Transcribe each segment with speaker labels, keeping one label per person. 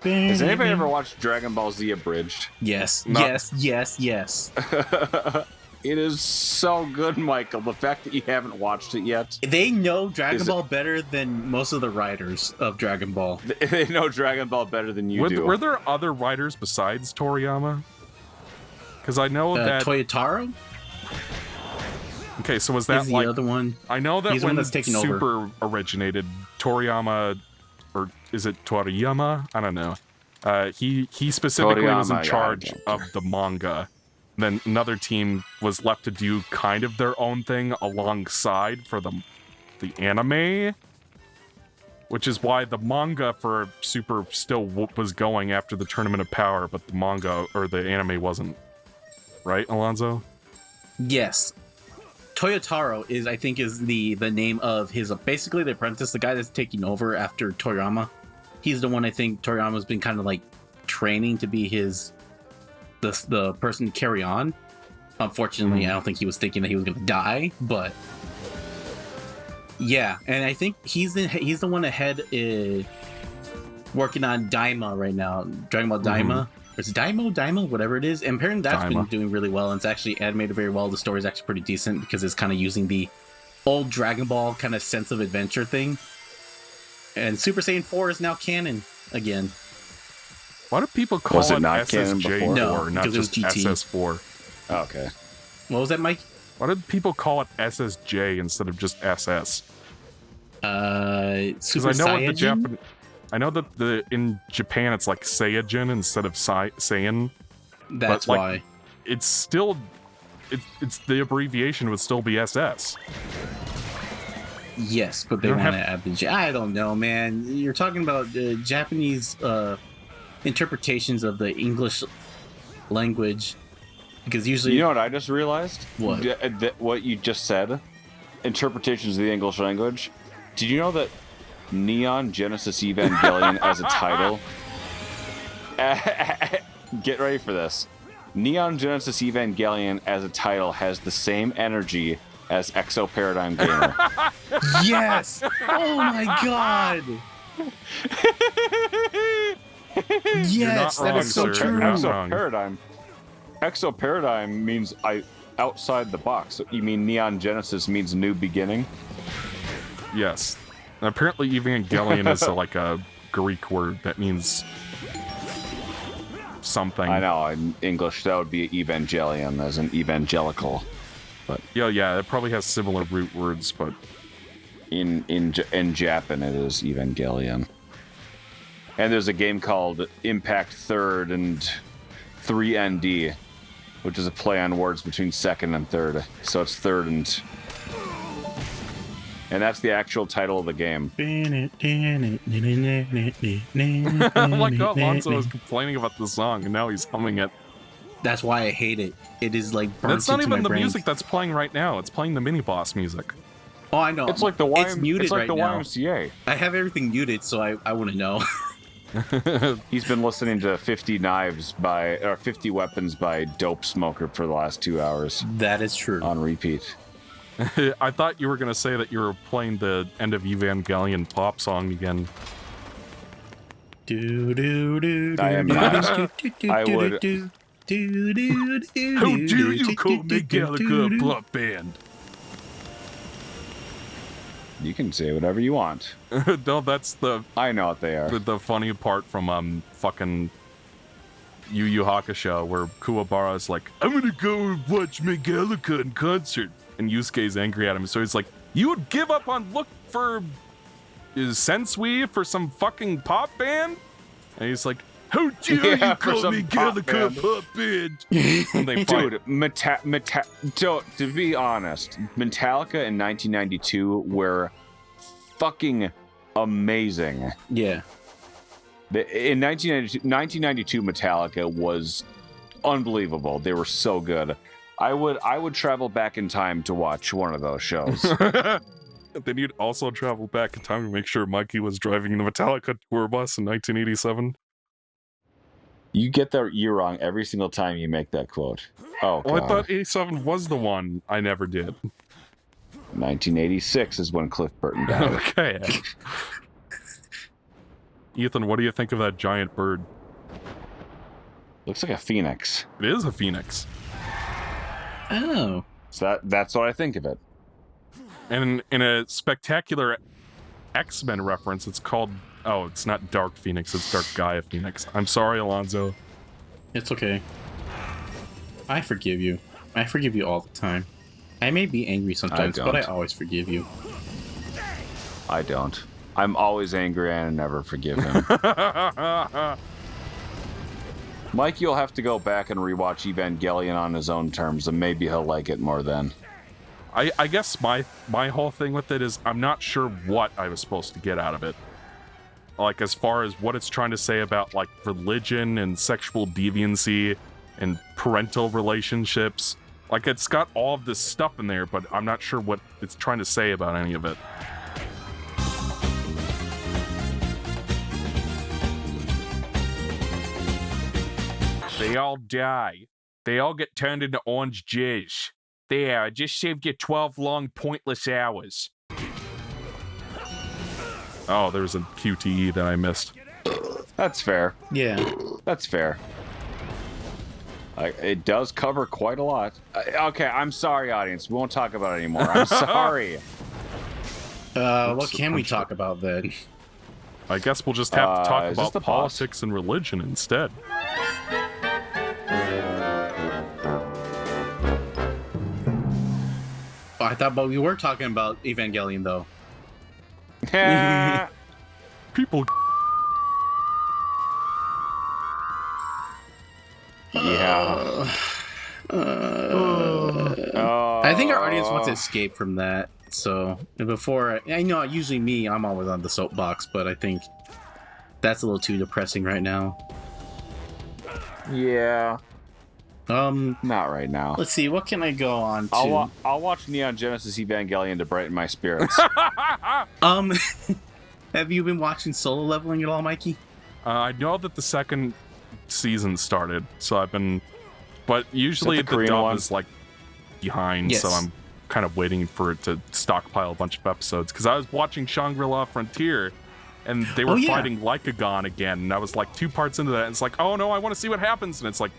Speaker 1: Has anybody ever watched Dragon Ball Z Abridged?
Speaker 2: Yes,
Speaker 3: No.
Speaker 2: yes.
Speaker 1: It is so good, Michael. The fact that you haven't watched it yet.
Speaker 2: They know Dragon Ball better than most of the writers of Dragon Ball.
Speaker 1: They know Dragon Ball better than you do.
Speaker 3: Were there other writers besides Toriyama? Because I know that
Speaker 2: Toyotaro?
Speaker 3: Okay, so was that
Speaker 2: He's the
Speaker 3: like
Speaker 2: other one?
Speaker 3: I know that
Speaker 2: He's the
Speaker 3: when
Speaker 2: one that's taking
Speaker 3: Super
Speaker 2: over.
Speaker 3: originated, Toriyama, or is it Toriyama? I don't know. He specifically was in
Speaker 1: Toriyama,
Speaker 3: charge
Speaker 1: yeah.
Speaker 3: of the manga. Then another team was left to do kind of their own thing alongside for the anime, which is why the manga for Super still was going after the Tournament of Power, but the manga or the anime wasn't. Right, Alonzo?
Speaker 2: Yes. Toyotaro is the name of his basically the apprentice, the guy that's taking over after Toriyama. He's the one I think Toriyama's been kind of like training to be the person to carry on. Unfortunately, I don't think he was thinking that he was going to die, but yeah, and I think he's the one ahead working on Daima right now, Dragon Ball Daima. It's Daima, whatever it is. And apparently that's been doing really well, and it's actually animated very well. The story's actually pretty decent because it's kind of using the old Dragon Ball kind of sense of adventure thing. And Super Saiyan 4 is now canon again.
Speaker 3: Why do people call
Speaker 1: Was it
Speaker 3: it
Speaker 1: not canon
Speaker 3: SSJ4,
Speaker 1: before?
Speaker 2: No,
Speaker 3: not
Speaker 2: because it was
Speaker 3: just
Speaker 2: GT.
Speaker 3: SS4?
Speaker 1: Oh, okay.
Speaker 2: What was that, Mike?
Speaker 3: Why did people call it SSJ instead of just SS?
Speaker 2: Super
Speaker 3: I know what the
Speaker 2: Saiyajin?
Speaker 3: I know that in Japan it's like Saiyajin instead of Saiyan.
Speaker 2: That's
Speaker 3: but, like,
Speaker 2: why.
Speaker 3: It's still, it's the abbreviation would still be SS.
Speaker 2: Yes, but they
Speaker 3: You don't
Speaker 2: want to add the J. I don't know, man. You're talking about Japanese interpretations of the English language, because usually,
Speaker 1: You know what I just realized?
Speaker 2: What?
Speaker 1: What you just said. Interpretations of the English language. Did you know that Neon Genesis Evangelion as a title? Get ready for this. Neon Genesis Evangelion as a title has the same energy as Exo Paradigm Gamer.
Speaker 2: yes. Oh my god. Yes,
Speaker 3: not
Speaker 2: that
Speaker 3: wrong,
Speaker 2: is so
Speaker 3: sir.
Speaker 2: true.
Speaker 3: You're not
Speaker 1: Exo
Speaker 3: wrong.
Speaker 1: Paradigm. Exo Paradigm means outside the box. You mean Neon Genesis means new beginning?
Speaker 3: Yes. And apparently Evangelion is like a Greek word that means something.
Speaker 1: I know. In English, that would be Evangelion, as an evangelical. But
Speaker 3: Yeah, it probably has similar root words, but
Speaker 1: in Japan, it is Evangelion. And there's a game called Impact Third and 3ND, which is a play on words between second and third. So it's third and that's the actual title of the game.
Speaker 3: like Alonso was complaining about the song, and now he's humming it.
Speaker 2: That's why I hate it. It is like burnt
Speaker 3: That's not
Speaker 2: into
Speaker 3: even
Speaker 2: my
Speaker 3: the
Speaker 2: brain.
Speaker 3: music that's playing right now. It's playing the mini-boss music.
Speaker 2: Oh, I know.
Speaker 1: It's like the
Speaker 2: It's muted
Speaker 1: it's like
Speaker 2: right
Speaker 1: the
Speaker 2: now.
Speaker 1: YMCA.
Speaker 2: I have everything muted, so I wouldn't know.
Speaker 1: He's been listening to 50 Weapons by Dope Smoker for the last 2 hours
Speaker 2: That is true.
Speaker 1: on repeat.
Speaker 3: I thought you were going to say that you were playing the end of Evangelion pop song again.
Speaker 1: I am not. I would.
Speaker 3: How dare you call Metallica a pop band?
Speaker 1: You can say whatever you want.
Speaker 3: No, that's
Speaker 1: I know what they are.
Speaker 3: the funny part from fucking Yu Yu Hakusho, where Kuwabara's like, I'm gonna go watch Metallica in concert, and Yusuke's angry at him, so he's like, you would give up on look for Sensui for some fucking pop band? And he's like, how dare
Speaker 1: Yeah,
Speaker 3: you
Speaker 1: for
Speaker 3: call
Speaker 1: some pop
Speaker 3: Metallica
Speaker 1: band.
Speaker 3: a pop band? And they fight.
Speaker 1: Dude, to be honest, Metallica in 1992 were fucking amazing.
Speaker 2: Yeah.
Speaker 1: In 1992, Metallica was unbelievable. They were so good. I would travel back in time to watch one of those shows.
Speaker 3: Then you'd also travel back in time to make sure Mikey was driving the Metallica tour bus in 1987.
Speaker 1: You get that year wrong every single time you make that quote. Oh,
Speaker 3: Well, I
Speaker 1: God.
Speaker 3: thought 87 was the one. I never did.
Speaker 1: 1986 is when Cliff Burton died.
Speaker 3: Okay. Ethan, what do you think of that giant bird?
Speaker 1: Looks like a phoenix.
Speaker 3: It is a phoenix.
Speaker 2: Oh.
Speaker 1: So that's what I think of it.
Speaker 3: And in a spectacular X-Men reference, it's called... Oh, it's not Dark Phoenix, it's Dark Gaia Phoenix. I'm sorry, Alonzo.
Speaker 2: It's okay. I forgive you. I forgive you all the time. I may be angry sometimes, but I always forgive you.
Speaker 1: I don't. I'm always angry and I never forgive him. Mike, you'll have to go back and rewatch Evangelion on his own terms, and maybe he'll like it more then.
Speaker 3: I guess my whole thing with it is I'm not sure what I was supposed to get out of it. Like, as far as what it's trying to say about, like, religion and sexual deviancy and parental relationships. Like, it's got all of this stuff in there, but I'm not sure what it's trying to say about any of it. They all die. They all get turned into orange jizz. There, I just saved you 12 long, pointless hours. Oh, there's a QTE that I missed.
Speaker 1: That's fair.
Speaker 2: Yeah.
Speaker 1: That's fair. It does cover quite a lot. Okay, I'm sorry, audience. We won't talk about it anymore. I'm sorry.
Speaker 2: What can we talk about then?
Speaker 3: I guess we'll just have to talk about
Speaker 1: the
Speaker 3: politics and religion instead.
Speaker 2: Oh, I thought, but we were talking about Evangelion, though.
Speaker 3: People.
Speaker 1: Yeah.
Speaker 2: I think our audience wants to escape from that. So before, I know usually me, I'm always on the soapbox, but I think that's a little too depressing right now.
Speaker 1: Yeah. Not right now.
Speaker 2: Let's see, what can I go on to?
Speaker 1: I'll watch Neon Genesis Evangelion to brighten my spirits.
Speaker 2: Have you been watching Solo Leveling at all, Mikey?
Speaker 3: I know that the second season started, so I've been... But usually the dub is, like, behind, so I'm kind of waiting for it to stockpile a bunch of episodes. Because I was watching Shangri-La Frontier, and they were fighting Lycagon again, and I was, like, 2 parts into that, and it's like, oh no, I want to see what happens, and it's like,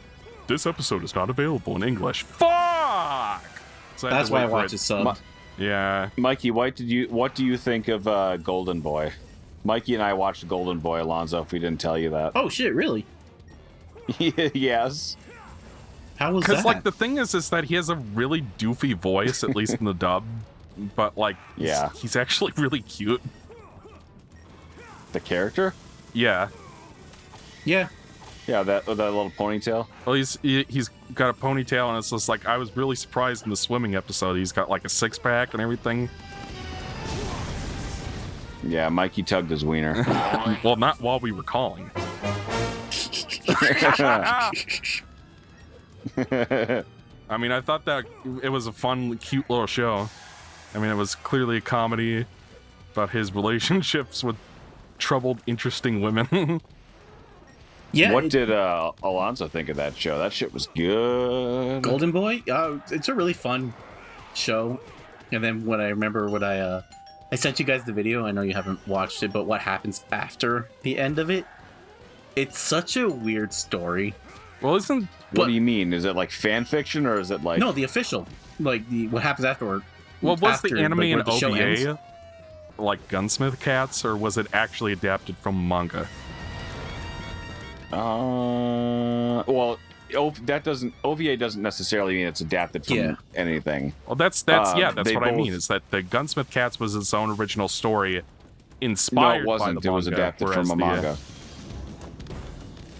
Speaker 3: this episode is not available in English. Fuck! So
Speaker 2: that's why I watch it subbed.
Speaker 3: Yeah.
Speaker 1: Mikey, what do you think of Golden Boy? Mikey and I watched Golden Boy, Alonzo, if we didn't tell you that.
Speaker 2: Oh shit, really?
Speaker 1: Yes.
Speaker 2: How was that?
Speaker 3: Because, like, the thing is that he has a really doofy voice, at least in the dub. But, like, he's actually really cute.
Speaker 1: The character?
Speaker 3: Yeah.
Speaker 2: Yeah.
Speaker 1: Yeah, that little ponytail.
Speaker 3: Well, he's got a ponytail, and it's just like, I was really surprised in the swimming episode. He's got, like, a six-pack and everything.
Speaker 1: Yeah, Mikey tugged his wiener.
Speaker 3: Well, not while we were calling. I mean, I thought that it was a fun, cute little show. I mean, it was clearly a comedy about his relationships with troubled, interesting women.
Speaker 2: Yeah.
Speaker 1: What did Alonzo think of that show? That shit was good.
Speaker 2: Golden Boy? It's a really fun show. And then I sent you guys the video. I know you haven't watched it, but what happens after the end of it? It's such a weird story.
Speaker 3: Well,
Speaker 1: what do you mean? Is it like fan fiction, or is it like...
Speaker 2: No, the official. Like, what happens afterward.
Speaker 3: Well, was the anime an OVA like Gunsmith Cats, or was it actually adapted from manga?
Speaker 1: Well, OVA doesn't necessarily mean it's adapted from anything.
Speaker 3: Well, that's what I mean, is that the Gunsmith Cats was its own original story inspired by the manga.
Speaker 1: It was adapted from a manga.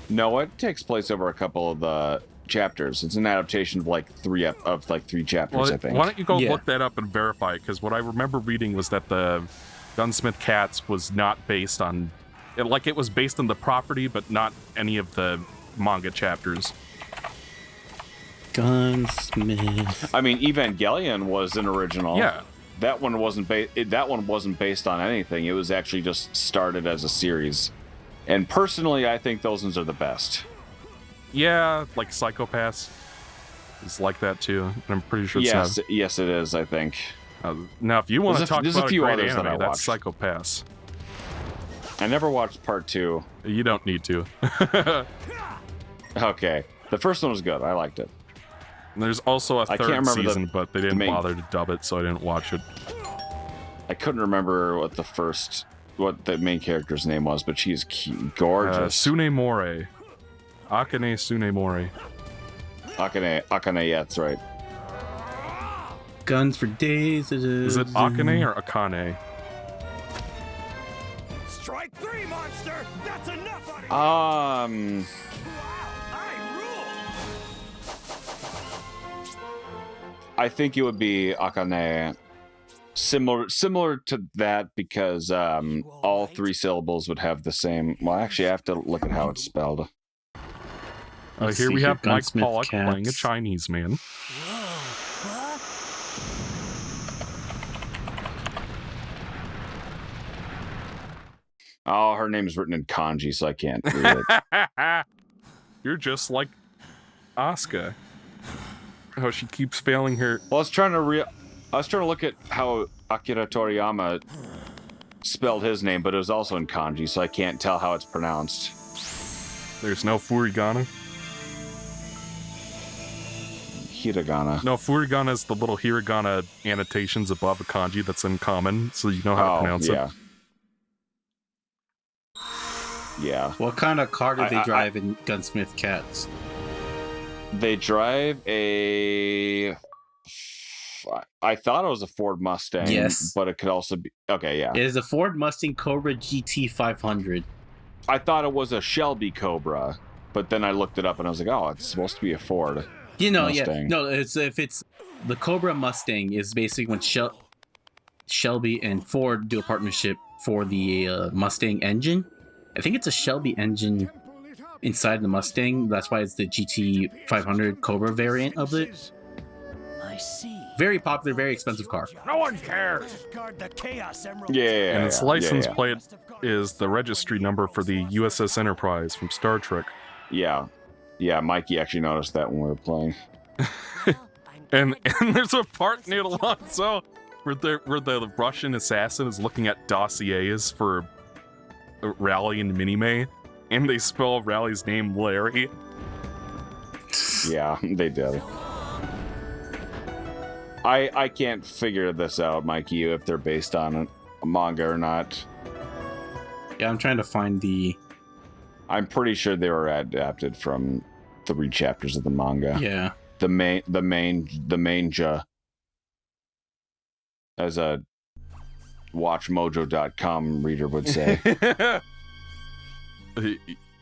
Speaker 1: No, it takes place over a couple of chapters. It's an adaptation of like three chapters, I think.
Speaker 3: Why don't you go look that up and verify it? Because what I remember reading was that the Gunsmith Cats was not based on... It was based on the property, but not any of the manga chapters.
Speaker 2: Gunsmith.
Speaker 1: I mean, Evangelion was an original.
Speaker 3: Yeah.
Speaker 1: That one wasn't based on anything. It was actually just started as a series. And personally, I think those ones are the best.
Speaker 3: Yeah, like Psychopaths is like that too. And I'm pretty sure it's
Speaker 1: yes, it is, I think.
Speaker 3: Now, if you want to talk about a great
Speaker 1: others
Speaker 3: anime,
Speaker 1: that
Speaker 3: that's Psychopaths.
Speaker 1: I never watched part 2.
Speaker 3: You don't need to.
Speaker 1: Okay. The first one was good. I liked it.
Speaker 3: There's also a
Speaker 1: can't
Speaker 3: third
Speaker 1: remember
Speaker 3: season, but they didn't
Speaker 1: main-
Speaker 3: bother to dub it, so I didn't watch it.
Speaker 1: I couldn't remember what the main character's name was, but she's gorgeous.
Speaker 3: Tsunemori. Akane Tsunemori.
Speaker 1: Akane, yeah, that's right.
Speaker 2: Guns for days.
Speaker 3: Is it Akane or Akane?
Speaker 4: Strike 3, monster! That's enough out of you!
Speaker 1: Wow,
Speaker 4: I rule!
Speaker 1: I think it would be Akane. Similar to that because all 3 syllables would have the same. Well, actually, I have to look at how it's spelled.
Speaker 2: Let's
Speaker 3: Here
Speaker 2: see
Speaker 3: we have Mike
Speaker 2: Gunsmith
Speaker 3: Pollock playing a
Speaker 2: Cats.
Speaker 3: Chinese man.
Speaker 1: Oh, her name's written in kanji, so I can't read it.
Speaker 3: You're just like Asuka. How she keeps failing her.
Speaker 1: Well, I was trying to look at how Akira Toriyama spelled his name, but it was also in kanji, so I can't tell how it's pronounced.
Speaker 3: There's no furigana.
Speaker 1: Hiragana.
Speaker 3: No, furigana is the little hiragana annotations above a kanji that's in common, so you know how to pronounce
Speaker 1: yeah.
Speaker 3: it.
Speaker 1: Yeah.
Speaker 2: What kind of car do they
Speaker 1: I-
Speaker 2: drive in Gunsmith Cats?
Speaker 1: They drive a... I thought it was a Ford Mustang.
Speaker 2: Yes.
Speaker 1: But it could also be... Okay, yeah.
Speaker 2: It is a Ford Mustang Cobra GT 500.
Speaker 1: I thought it was a Shelby Cobra, but then I looked it up and I was like, oh, it's supposed to be a Ford.
Speaker 2: You know,
Speaker 1: Mustang.
Speaker 2: yeah. No, if it's the Cobra Mustang is basically when Shelby and Ford do a partnership for the Mustang engine. I think it's a Shelby engine inside the Mustang. That's why it's the GT 500 Cobra variant of it.
Speaker 4: I see.
Speaker 2: Very popular, very expensive car.
Speaker 4: No one cares! Guard the Chaos Emerald.
Speaker 1: Yeah.
Speaker 3: And its
Speaker 1: yeah,
Speaker 3: license
Speaker 1: yeah.
Speaker 3: plate is the registry number for the USS Enterprise from Star Trek.
Speaker 1: Yeah. Yeah, Mikey actually noticed that when we were playing.
Speaker 3: And there's a part in Alonso where the Russian assassin is looking at dossiers for Rally and Minimay, and they spell Rally's name Larry.
Speaker 1: Yeah, they did. I can't figure this out, Mikey, if they're based on a manga or not.
Speaker 2: Yeah, I'm trying to find the...
Speaker 1: I'm pretty sure they were adapted from 3 chapters of the manga.
Speaker 2: Yeah.
Speaker 1: The manga, as a WatchMojo.com reader would say.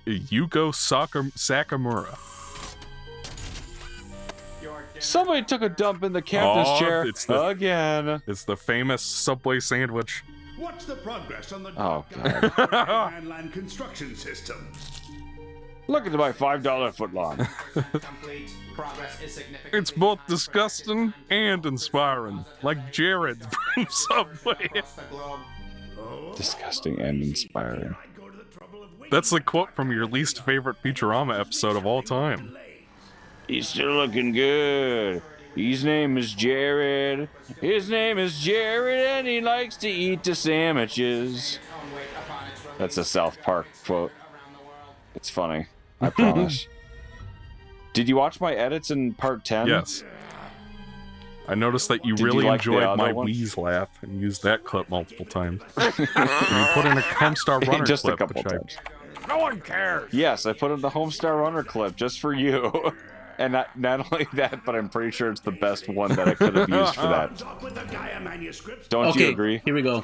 Speaker 3: Yugo Sakamura.
Speaker 1: Somebody took a dump in the captain's chair again.
Speaker 3: It's the famous Subway sandwich.
Speaker 5: What's the progress on the
Speaker 1: Oh,
Speaker 5: Mainland construction system?
Speaker 1: Look at my $5 footlong.
Speaker 3: It's both disgusting and inspiring, like Jared from Subway.
Speaker 1: Disgusting and inspiring.
Speaker 3: That's a quote from your least favorite Futurama episode of all time.
Speaker 1: He's still looking good. His name is Jared. His name is Jared, and he likes to eat the sandwiches. That's a South Park quote. It's funny. I promise. Did you watch my edits in part 10?
Speaker 3: Yes. I noticed that you
Speaker 1: Did you
Speaker 3: really
Speaker 1: like the
Speaker 3: enjoyed
Speaker 1: other
Speaker 3: my
Speaker 1: one?
Speaker 3: Wheeze laugh and used that clip multiple times. And you put in a Homestar Runner
Speaker 1: Just
Speaker 3: clip,
Speaker 1: a couple
Speaker 3: which
Speaker 1: times.
Speaker 4: No one cares!
Speaker 1: Yes, I put in the Homestar Runner clip just for you. And not only that, but I'm pretty sure it's the best one that I could have used for that.
Speaker 5: Talk with the Gaia manuscripts.
Speaker 1: Don't you agree?
Speaker 2: Here we go.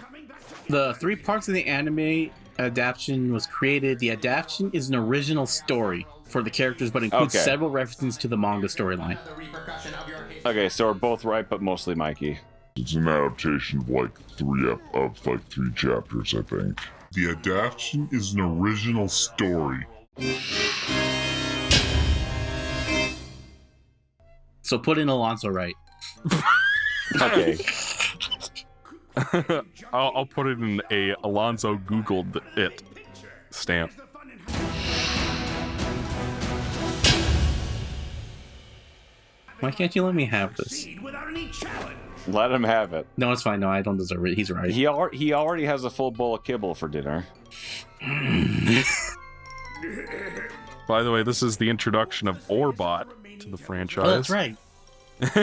Speaker 2: The 3 parts of the anime adaptation was created. The adaptation is an original story for the characters, but includes
Speaker 1: Okay.
Speaker 2: several references to the manga storyline.
Speaker 1: Okay, so we're both right, but mostly Mikey.
Speaker 6: It's an adaptation of like 3 chapters, I think. The adaptation is an original story.
Speaker 2: So put in Alonso right.
Speaker 1: Okay.
Speaker 3: I'll put it in a Alonzo Googled it stamp.
Speaker 2: Why can't you let me have this?
Speaker 5: Without any challenge.
Speaker 1: Let him have it.
Speaker 2: No, it's fine. No, I don't deserve it. He's right.
Speaker 1: He already has a full bowl of kibble for dinner.
Speaker 3: By the way, this is the introduction of Orbot to the franchise.
Speaker 2: Oh, that's right.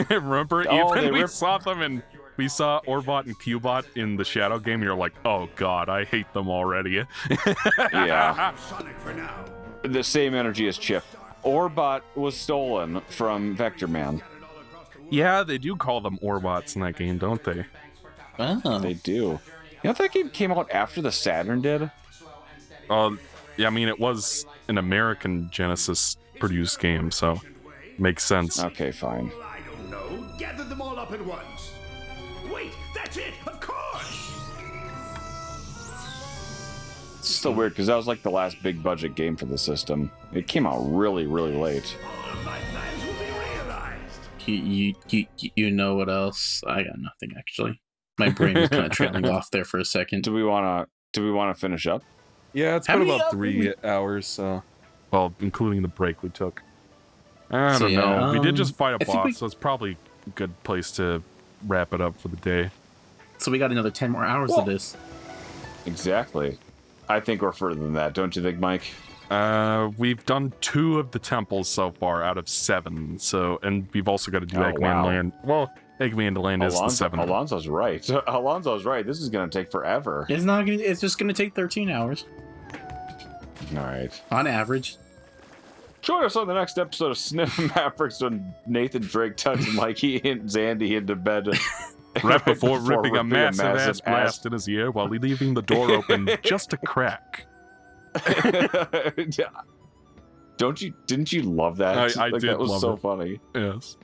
Speaker 3: Remember,
Speaker 1: Oh,
Speaker 3: even
Speaker 1: they
Speaker 3: we saw them and we saw Orbot and Cubot in the Shadow game. You're like, oh god, I hate them already.
Speaker 1: Yeah.
Speaker 5: Sonic for now.
Speaker 1: The same energy as Chip. Orbot was stolen from Vector Man.
Speaker 3: Yeah, they do call them Orbots in that game, don't they?
Speaker 2: Oh.
Speaker 1: They do. You know that game came out after the Saturn did?
Speaker 3: Yeah, I mean, it was an American Genesis produced game, so makes sense.
Speaker 1: Okay, fine.
Speaker 5: Well, I don't know. Gather them all up at once. Wait, that's it. Of course.
Speaker 1: It's still weird because that was like the last big budget game for the system. It came out really, really late.
Speaker 5: All of my plans will be realized.
Speaker 2: You know what else? I got nothing actually. My brain was kind of trailing off there for a second.
Speaker 1: Do we wanna finish up?
Speaker 3: Yeah, it's
Speaker 2: How
Speaker 3: been
Speaker 2: many
Speaker 3: about
Speaker 2: hours
Speaker 3: 3 hours, so... Well, including the break we took. I
Speaker 2: So,
Speaker 3: don't
Speaker 2: yeah,
Speaker 3: know. We did just fight a
Speaker 2: I think
Speaker 3: boss,
Speaker 2: we-
Speaker 3: so it's probably a good place to wrap it up for the day.
Speaker 2: So we got another 10 more hours of this.
Speaker 1: Exactly. I think we're further than that, don't you think, Mike?
Speaker 3: We've done 2 of the temples so far out of 7, so... And we've also got to do
Speaker 1: Oh,
Speaker 3: Eggman
Speaker 1: wow.
Speaker 3: Land. Well, Eggman Land is the 7th.
Speaker 1: Alonso's right. Alonso's right. This is gonna take forever.
Speaker 2: It's not gonna. It's just gonna take 13 hours
Speaker 1: All right.
Speaker 2: on average.
Speaker 1: Join us on the next episode of Sniff Mavericks when Nathan Drake tucks Mikey and Zandy into bed.
Speaker 3: Right before ripping a massive ass blast in his ear while leaving the door open just a crack.
Speaker 1: Didn't you love that?
Speaker 3: I
Speaker 1: Like,
Speaker 3: did
Speaker 1: that was
Speaker 3: love
Speaker 1: so
Speaker 3: it.
Speaker 1: funny.
Speaker 3: Yes.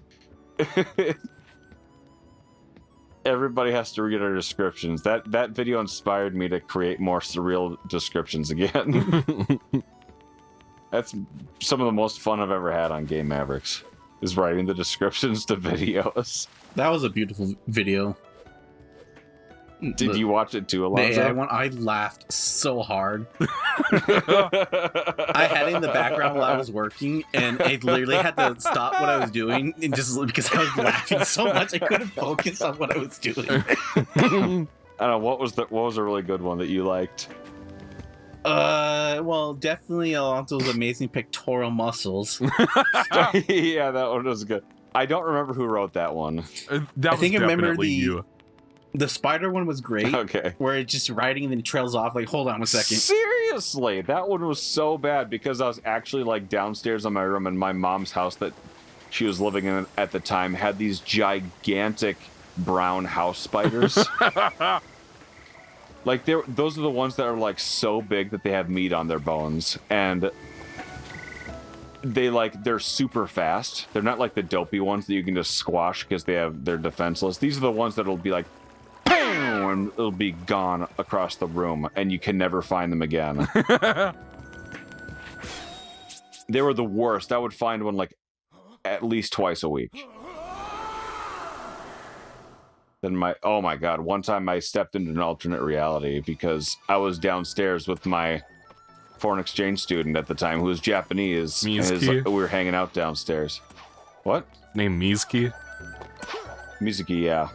Speaker 1: Everybody has to read our descriptions. That video inspired me to create more surreal descriptions again. That's some of the most fun I've ever had on Game Mavericks, is writing the descriptions to videos.
Speaker 2: That was a beautiful video.
Speaker 1: Did you watch it too, Alonso?
Speaker 2: I laughed so hard. I had it in the background while I was working, and I literally had to stop what I was doing, and just because I was laughing so much, I couldn't focus on what I was doing.
Speaker 1: I don't know, what was a really good one that you liked?
Speaker 2: Well, definitely Alonso's amazing pectoral muscles.
Speaker 1: Yeah, that one was good. I don't remember who wrote that one.
Speaker 3: That was
Speaker 2: think I remember
Speaker 3: definitely
Speaker 2: the-
Speaker 3: you.
Speaker 2: The spider one was great,
Speaker 1: Okay.
Speaker 2: where it's just riding and then it trails off. Like, hold on a second.
Speaker 1: Seriously, that one was so bad because I was actually like downstairs in my room, and my mom's house that she was living in at the time had these gigantic brown house spiders. Like those are the ones that are like so big that they have meat on their bones, and they're super fast. They're not like the dopey ones that you can just squash because they're defenseless. These are the ones that'll be like, and it'll be gone across the room, and you can never find them again. They were the worst. I would find one like at least twice a week. Then oh my god, one time I stepped into an alternate reality because I was downstairs with my foreign exchange student at the time who was Japanese. And
Speaker 3: Mizuki?
Speaker 1: we were hanging out downstairs. What?
Speaker 3: Named Mizuki.
Speaker 1: Mizuki, yeah.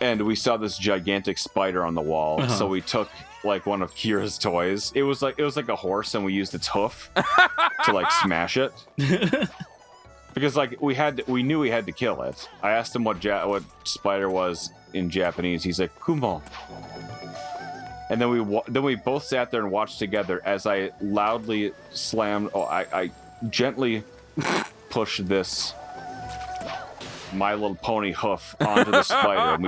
Speaker 1: And we saw this gigantic spider on the wall, so we took like one of Kira's toys. It was like a horse, and we used its hoof to like smash it. Because like we knew we had to kill it. I asked him what spider was in Japanese. He's like Kumo. And then we both sat there and watched together as I loudly slammed. I gently pushed this My Little Pony hoof onto the spider, and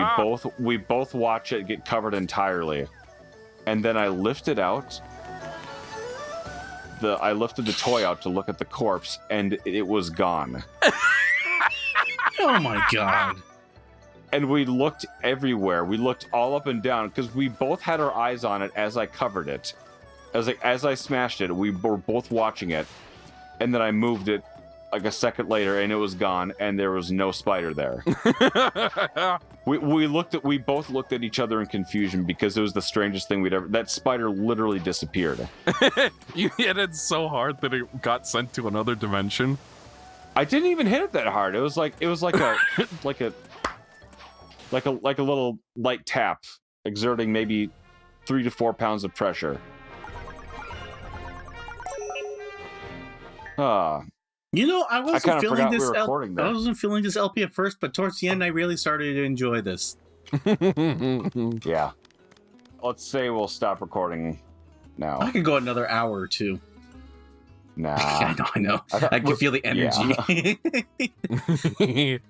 Speaker 1: we both watch it get covered entirely. And then I lifted out. I lifted the toy out to look at the corpse, and it was gone.
Speaker 2: Oh my god.
Speaker 1: And we looked everywhere. We looked all up and down because we both had our eyes on it as I covered it. As I smashed it, we were both watching it, and then I moved it like a second later, and it was gone, and there was no spider there. We both looked at each other in confusion because it was the strangest thing we'd ever. That spider literally disappeared.
Speaker 3: You hit it so hard that it got sent to another dimension.
Speaker 1: I didn't even hit it that hard. It was like a like a little light tap, exerting maybe 3 to 4 pounds of pressure.
Speaker 2: You know, I wasn't
Speaker 1: kinda
Speaker 2: feeling
Speaker 1: forgot we
Speaker 2: this.
Speaker 1: were recording
Speaker 2: I
Speaker 1: that.
Speaker 2: wasn't feeling this LP at first, but towards the end, I really started to enjoy this.
Speaker 1: Yeah. Let's say we'll stop recording now.
Speaker 2: I could go another hour or two.
Speaker 1: Nah.
Speaker 2: I know. I can feel the energy.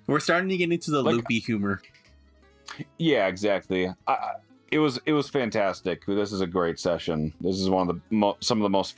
Speaker 2: We're starting to get into the
Speaker 1: Like-
Speaker 2: loopy humor.
Speaker 1: Yeah, exactly. It was fantastic. This is a great session. This is one of the some of the most